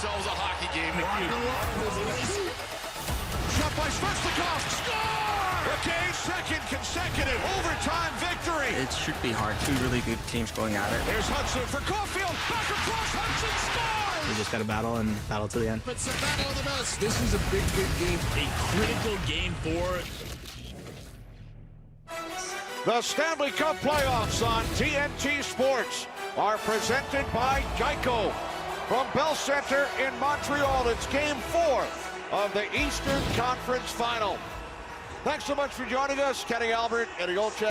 ourselves a hockey game. Shot by Svechnikov. Score! Okay, second consecutive overtime victory. It should be hard. Two really good teams going at it. There's Hudson for Caulfield. Back across, Hudson scores! We just got to battle and battle to the end. It's the battle of the best. This is a big game. A critical game for The Stanley Cup playoffs on TNT Sports are presented by Geico. From Bell Center in Montreal, it's Game 4 of the Eastern Conference Final. Thanks so much for joining us. Kenny Albert, Eddie Olczyk.